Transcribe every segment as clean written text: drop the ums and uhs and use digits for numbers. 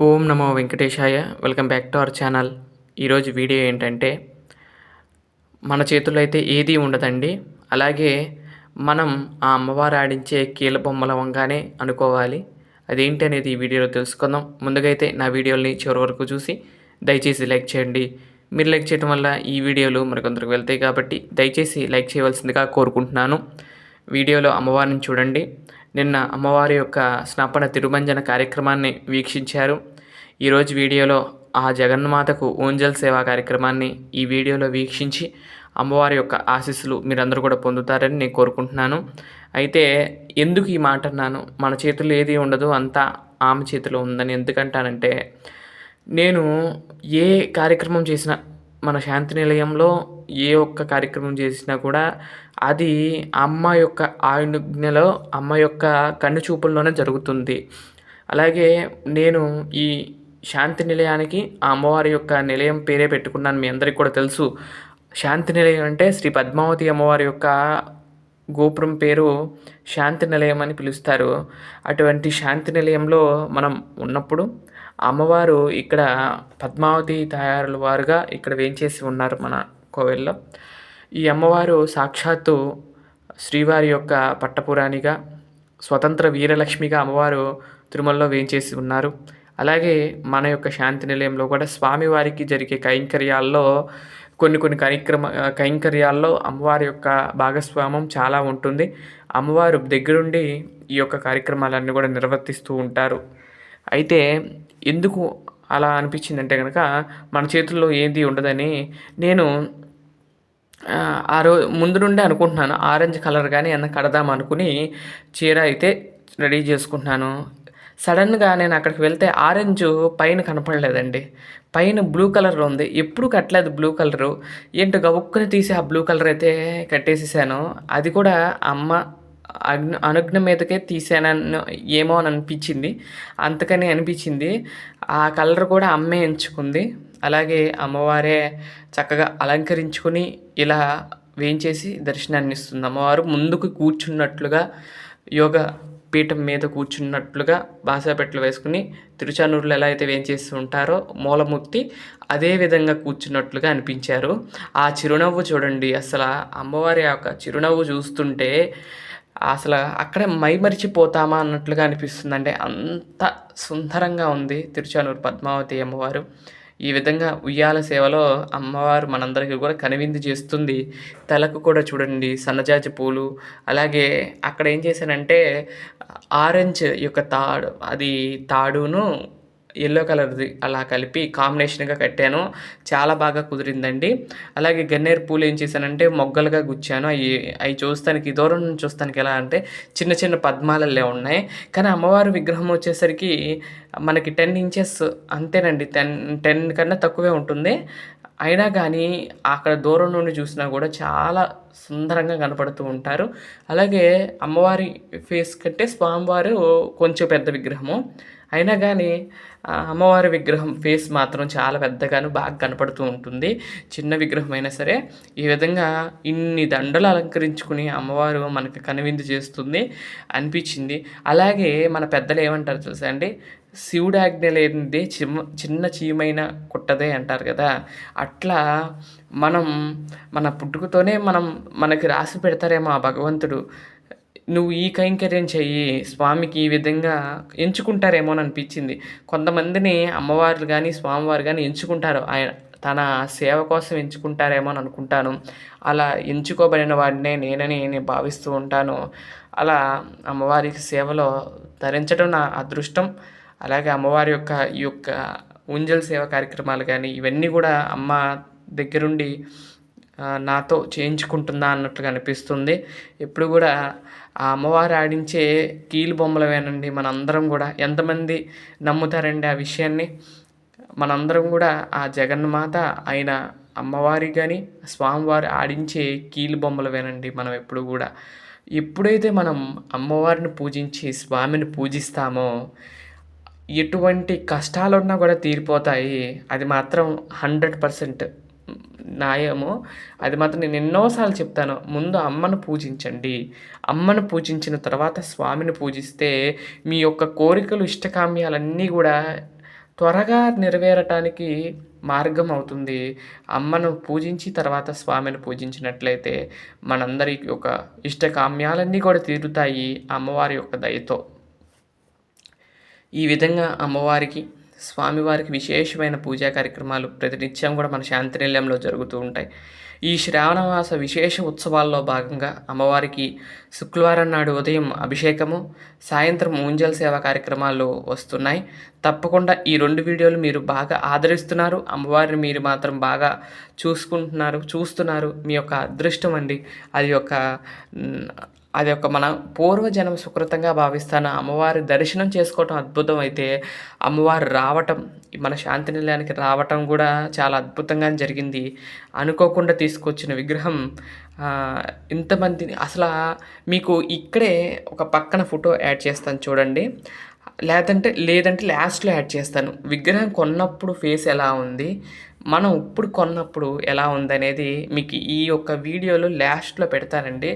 Om Namo Venkatesaya. Welcome back to our channel. ఈరోజు video ఏంటంటే, మన చేతుల్లో అయితే ఏదీ ఉండదండి. అలాగే మనం ఆ అమ్మవారు ఆడించే కీలుబొమ్మలవంగానే అనుకోవాలి. అదేంటి అనేది ఈ వీడియోలో తెలుసుకుందాం. ముందుగా అయితే నా వీడియోలని చివరి వరకు చూసి దయచేసి లైక్ చేయండి. మీరు లైక్ చేయడం వల్ల ఈ వీడియోలు మరికొందరికి వెళ్తాయి కాబట్టి దయచేసి లైక్ చేయవలసిందిగా కోరుకుంటున్నాను. వీడియోలో అమ్మవారిని చూడండి. నిన్న అమ్మవారి యొక్క స్నాపన తిరుమంజన కార్యక్రమాన్ని వీక్షించారు. ఈరోజు వీడియోలో ఆ జగన్మాతకు ఊంజల్ సేవా కార్యక్రమాన్ని ఈ వీడియోలో వీక్షించి అమ్మవారి యొక్క ఆశీస్సులు మీరందరూ కూడా పొందుతారని నేను కోరుకుంటున్నాను. అయితే ఎందుకు ఈ మాట అన్నాను, మన చేతుల్లో ఏది ఉండదు, అంతా ఆమె చేతిలో ఉందని ఎందుకంటానంటే, నేను ఏ కార్యక్రమం చేసినా మన శాంతి నిలయంలో ఏ ఒక్క కార్యక్రమం చేసినా కూడా అది అమ్మ యొక్క ఆజ్ఞలో, అమ్మ యొక్క కన్ను చూపుల్లోనే జరుగుతుంది. అలాగే నేను ఈ శాంతి నిలయానికి ఆ అమ్మవారి యొక్క నిలయం పేరే పెట్టుకున్నాను. మీ అందరికీ కూడా తెలుసు. శాంతి నిలయం అంటే శ్రీ పద్మావతి అమ్మవారి యొక్క గోపురం పేరు శాంతి నిలయం అని పిలుస్తారు. అటువంటి శాంతి నిలయంలో మనం ఉన్నప్పుడు అమ్మవారు ఇక్కడ పద్మావతి తయారుల వారుగా ఇక్కడ వేంచేసి ఉన్నారు మన కోవెల్లో. ఈ అమ్మవారు సాక్షాత్తు శ్రీవారి యొక్క పట్టపురాణిగా, స్వతంత్ర వీరలక్ష్మిగా అమ్మవారు తిరుమలలో వేంచేసి ఉన్నారు. అలాగే మన యొక్క శాంతి నిలయంలో కూడా స్వామివారికి జరిగే కైంకర్యాల్లో కొన్ని కైంకర్యాల్లో అమ్మవారి యొక్క భాగస్వామ్యం చాలా ఉంటుంది. అమ్మవారు దగ్గరుండి ఈ యొక్క కార్యక్రమాలన్నీ కూడా నిర్వర్తిస్తూ ఉంటారు. అయితే ఎందుకు అలా అనిపించిందంటే కనుక, మన చేతుల్లో ఏది ఉండదని నేను ముందు నుండే అనుకుంటున్నాను. ఆరెంజ్ కలర్ కానీ ఏమన్నా కడదాం అనుకుని చీర అయితే రెడీ చేసుకుంటున్నాను. సడన్గా నేను అక్కడికి వెళ్తే ఆరెంజ్ పైన కనపడలేదండి. పైన బ్లూ కలర్ ఉంది. ఎప్పుడు కట్టలేదు బ్లూ కలరు. ఏంటో గబుక్కుని తీసి ఆ బ్లూ కలర్ అయితే కట్టేసేసాను. అది కూడా అమ్మ అనుజ్ఞ మీదకే తీసానని ఏమో అని అనిపించింది. అంతకని అనిపించింది. ఆ కలర్ కూడా అమ్మే ఎంచుకుంది. అలాగే అమ్మవారే చక్కగా అలంకరించుకుని ఇలా వేయించేసి దర్శనాన్ని ఇస్తుంది. అమ్మవారు ముందుకు కూర్చున్నట్లుగా, యోగ పీఠం మీద కూర్చున్నట్లుగా బాసాపెట్లు వేసుకుని తిరుచానూరులో ఎలా అయితే వేయించేసి ఉంటారో మూలమూర్తి అదే విధంగా కూర్చున్నట్లుగా అనిపించారు. ఆ చిరునవ్వు చూడండి, అసలు అమ్మవారి యొక్క చిరునవ్వు చూస్తుంటే అసలు అక్కడే మైమరిచిపోతామా అన్నట్లుగా అనిపిస్తుంది. అంటే అంత సుందరంగా ఉంది తిరుచానూరు పద్మావతి అమ్మవారు. ఈ విధంగా ఉయ్యాల సేవలో అమ్మవారు మనందరికీ కూడా కనువిందు చేస్తుంది. తలకు కూడా చూడండి సన్నజాజి పూలు. అలాగే అక్కడ ఏం చేశానంటే ఆరెంజ్ యొక్క తాడును ఎల్లో కలర్ది అలా కలిపి కాంబినేషన్గా కట్టాను. చాలా బాగా కుదిరిందండి. అలాగే గన్నేరు పూలు ఏం చేశానంటే మొగ్గలుగా గుచ్చాను. అవి చూస్తానికి, దూరం నుంచి చూస్తానికి ఎలా అంటే చిన్న చిన్న పద్మాలల్లే ఉన్నాయి. కానీ అమ్మవారి విగ్రహం వచ్చేసరికి మనకి 10 ఇంచెస్ అంతేనండి. 10 కన్నా తక్కువే ఉంటుంది. అయినా కానీ అక్కడ దూరం నుండి చూసినా కూడా చాలా సుందరంగా కనపడుతూ ఉంటారు. అలాగే అమ్మవారి ఫేస్ కంటే స్వామివారు కొంచెం పెద్ద విగ్రహము. అయినా కానీ అమ్మవారి విగ్రహం ఫేస్ మాత్రం చాలా పెద్దగాను బాగా కనపడుతూ ఉంటుంది. చిన్న విగ్రహం అయినా సరే ఈ విధంగా ఇన్ని దండలు అలంకరించుకుని అమ్మవారు మనకి కనువిందు చేస్తుంది అనిపించింది. అలాగే మన పెద్దలు ఏమంటారు తెలుసా అండి, శివుడు ఆజ్ఞ లేనిదే చిన్న చీమైన కుట్టదే అంటారు కదా. అట్లా మనం మన పుట్టుకతోనే మనకి రాసి పెడతారేమో ఆ భగవంతుడు, నువ్వు ఈ కైంకర్యం చెయ్యి, స్వామికి ఈ విధంగా ఎంచుకుంటారేమో అని అనిపించింది. కొంతమందిని అమ్మవారు కానీ స్వామివారు కానీ ఎంచుకుంటారు, ఆయన తన సేవ కోసం ఎంచుకుంటారేమో అని అనుకుంటాను. అలా ఎంచుకోబడిన వాడినే నేనని నేను భావిస్తూ ఉంటాను. అలా అమ్మవారికి సేవలో ధరించడం నా అదృష్టం. అలాగే అమ్మవారి యొక్క ఈ యొక్క ఊంజల్ సేవ కార్యక్రమాలు కానీ ఇవన్నీ కూడా అమ్మ దగ్గరుండి నాతో చేయించుకుంటుందా అన్నట్లుగా అనిపిస్తుంది. ఎప్పుడు కూడా ఆ అమ్మవారు ఆడించే కీలు బొమ్మలవేనండి మనందరం కూడా. ఎంతమంది నమ్ముతారండి ఆ విషయాన్ని? మనందరం కూడా ఆ జగన్మాత అయిన అమ్మవారి కానీ స్వామివారు ఆడించే కీలు బొమ్మలవేనండి మనం ఎప్పుడు కూడా. ఎప్పుడైతే మనం అమ్మవారిని పూజించి స్వామిని పూజిస్తామో ఎటువంటి కష్టాలున్నా కూడా తీరిపోతాయి. అది మాత్రం 100% న్యాయము. అది మాత్రం నేను ఎన్నోసార్లు చెప్తాను. ముందు అమ్మను పూజించండి. అమ్మను పూజించిన తర్వాత స్వామిని పూజిస్తే మీ యొక్క కోరికలు, ఇష్టకామ్యాలన్నీ కూడా త్వరగా నెరవేరటానికి మార్గం అవుతుంది. అమ్మను పూజించి తర్వాత స్వామిని పూజించినట్లయితే మనందరి యొక్క ఇష్టకామ్యాలన్నీ కూడా తీరుతాయి అమ్మవారి యొక్క దయతో. ఈ విధంగా అమ్మవారికి, స్వామివారికి విశేషమైన పూజా కార్యక్రమాలు ప్రతినిత్యం కూడా మన శాంతినిలయంలో జరుగుతూ ఉంటాయి. ఈ శ్రావణమాస విశేష ఉత్సవాల్లో భాగంగా అమ్మవారికి శుక్రవారం నాడు ఉదయం అభిషేకము, సాయంత్రం ఊంజల్ సేవ కార్యక్రమాలు వస్తున్నాయి. తప్పకుండా ఈ 2 వీడియోలు మీరు బాగా ఆదరిస్తున్నారు. అమ్మవారిని మీరు మాత్రం బాగా చూస్తున్నారు. మీ యొక్క అదృష్టం అండి. అది ఒక మన పూర్వజన్మ సుకృతంగా భావిస్తాను. అమ్మవారి దర్శనం చేసుకోవటం అద్భుతం అయితే, అమ్మవారు రావటం, మన శాంతి నిలయానికి రావటం కూడా చాలా అద్భుతంగా జరిగింది. అనుకోకుండా తీసుకొచ్చిన విగ్రహం ఇంతమందిని మీకు ఇక్కడే ఒక పక్కన ఫోటో యాడ్ చేస్తాను చూడండి. లేదంటే లాస్ట్‌లో యాడ్ చేస్తాను. విగ్రహం కొన్నప్పుడు ఫేస్ ఎలా ఉంది, మనం ఇప్పుడు కొన్నప్పుడు ఎలా ఉందనేది మీకు ఈ యొక్క వీడియోలో లాస్ట్‌లో పెడతానండి.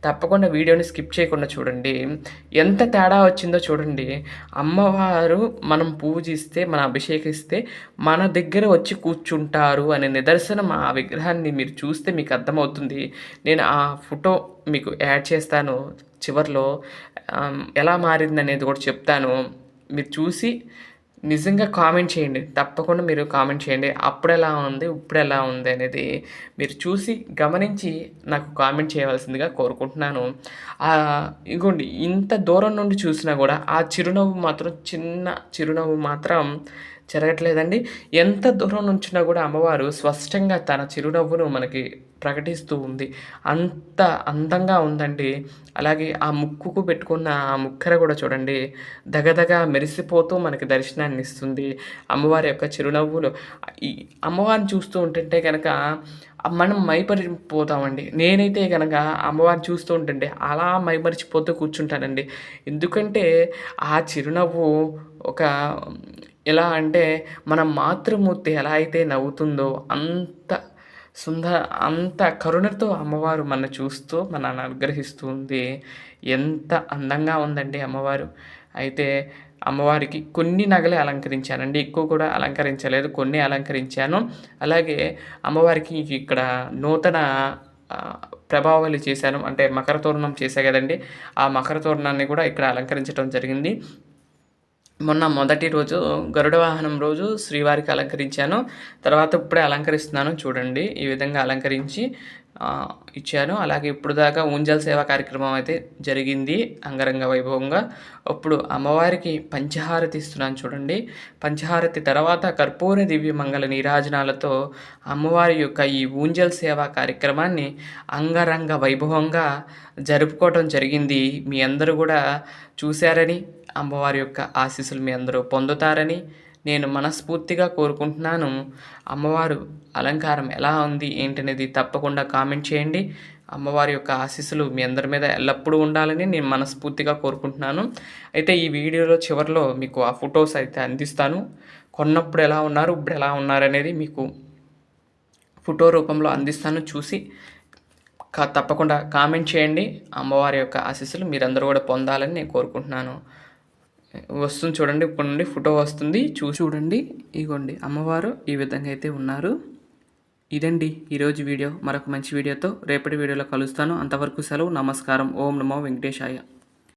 తప్పకుండా వీడియోని స్కిప్ చేయకుండా చూడండి. ఎంత తేడా వచ్చిందో చూడండి. అమ్మవారు మనం పూజిస్తే, మనం అభిషేకిస్తే మన దగ్గర వచ్చి కూర్చుంటారు అనే నిదర్శనం ఆ విగ్రహాన్ని మీరు చూస్తే మీకు అర్థమవుతుంది. నేను ఆ ఫోటో మీకు యాడ్ చేస్తాను చివర్లో. ఎలా మారిందనేది కూడా చెప్తాను. మీరు చూసి నిజంగా కామెంట్ చేయండి. తప్పకుండా మీరు కామెంట్ చేయండి. అప్పుడెలా ఉంది, ఇప్పుడెలా ఉంది అనేది మీరు చూసి గమనించి నాకు కామెంట్ చేయవలసిందిగా కోరుకుంటున్నాను. ఇగోండి ఇంత దూరం నుండి చూసినా కూడా ఆ చిన్న చిరునవ్వు మాత్రం జరగట్లేదండి. ఎంత దూరం నుంచినా కూడా అమ్మవారు స్పష్టంగా తన చిరునవ్వును మనకి ప్రకటిస్తూ ఉంది. అంత అందంగా ఉందండి. అలాగే ఆ ముక్కుకు పెట్టుకున్న ఆ ముక్కెర కూడా చూడండి దగదగ మెరిసిపోతూ మనకి దర్శనాన్ని ఇస్తుంది. అమ్మవారి యొక్క చిరునవ్వులు ఈ అమ్మవారిని చూస్తూ ఉంటుంటే కనుక మనం మైమరిచిపోతామండి. నేనైతే గనక అమ్మవారిని చూస్తూ ఉంటుంటే అలా మైమరిచిపోతూ కూర్చుంటానండి. ఎందుకంటే ఆ చిరునవ్వు ఒక ఎలా అంటే మన మాతృమూర్తి ఎలా అయితే నవ్వుతుందో అంత కరుణతో అమ్మవారు మనల్ని చూస్తూ మనల్ని అనుగ్రహిస్తూ ఉంది. ఎంత అందంగా ఉందండి అమ్మవారు. అయితే అమ్మవారికి కొన్ని నగలే అలంకరించానండి. ఎక్కువ కూడా అలంకరించలేదు. కొన్ని అలంకరించాను. అలాగే అమ్మవారికి ఇక్కడ నూతన ప్రభావళి చేశాను. అంటే మకర తోరణం చేశా కదండీ! ఆ మకర తోరణాన్ని కూడా ఇక్కడ అలంకరించడం జరిగింది. మొన్న మొదటి రోజు గరుడ వాహనం రోజు శ్రీవారికి అలంకరించాను. తర్వాత ఇప్పుడే అలంకరిస్తున్నాను చూడండి. ఈ విధంగా అలంకరించి ఇచ్చాను. అలాగే ఇప్పుడు దాకా ఊంజల్ సేవ కార్యక్రమం అయితే జరిగింది అంగరంగ వైభవంగా. ఇప్పుడు అమ్మవారికి పంచహారతి ఇస్తున్నాను చూడండి. పంచహారతి తర్వాత కర్పూర దివ్య మంగళ నీరాజనాలతో అమ్మవారి యొక్క ఈ ఊంజల్ సేవ కార్యక్రమాన్ని అంగరంగ వైభవంగా జరుపుకోవటం జరిగింది. మీ అందరూ కూడా చూశారని, అమ్మవారి యొక్క ఆశీస్సులు మీ అందరూ పొందుతారని నేను మనస్ఫూర్తిగా కోరుకుంటున్నాను. అమ్మవారు అలంకారం ఎలా ఉంది ఏంటనేది తప్పకుండా కామెంట్ చేయండి. అమ్మవారి యొక్క ఆశీస్సులు మీ అందరి మీద ఎల్లప్పుడూ ఉండాలని నేను మనస్ఫూర్తిగా కోరుకుంటున్నాను. అయితే ఈ వీడియోలో చివరిలో మీకు ఆ ఫొటోస్ అయితే అందిస్తాను. కొన్నప్పుడు ఎలా ఉన్నారు, ఇప్పుడు ఎలా ఉన్నారనేది మీకు ఫోటో రూపంలో అందిస్తాను. చూసి తప్పకుండా కామెంట్ చేయండి. అమ్మవారి యొక్క ఆశీస్సులు మీరందరూ కూడా పొందాలని నేను కోరుకుంటున్నాను. వస్తుంది చూడండి. ఇప్పుడు నుండి ఫోటో వస్తుంది చూడండి. ఇగోండి అమ్మవారు ఈ విధంగా అయితే ఉన్నారు. ఇదండి ఈరోజు వీడియో. మరొక మంచి వీడియోతో రేపటి వీడియోలో కలుస్తాను. అంతవరకు సెలవు. నమస్కారం. ఓం నమో వెంకటేశాయ.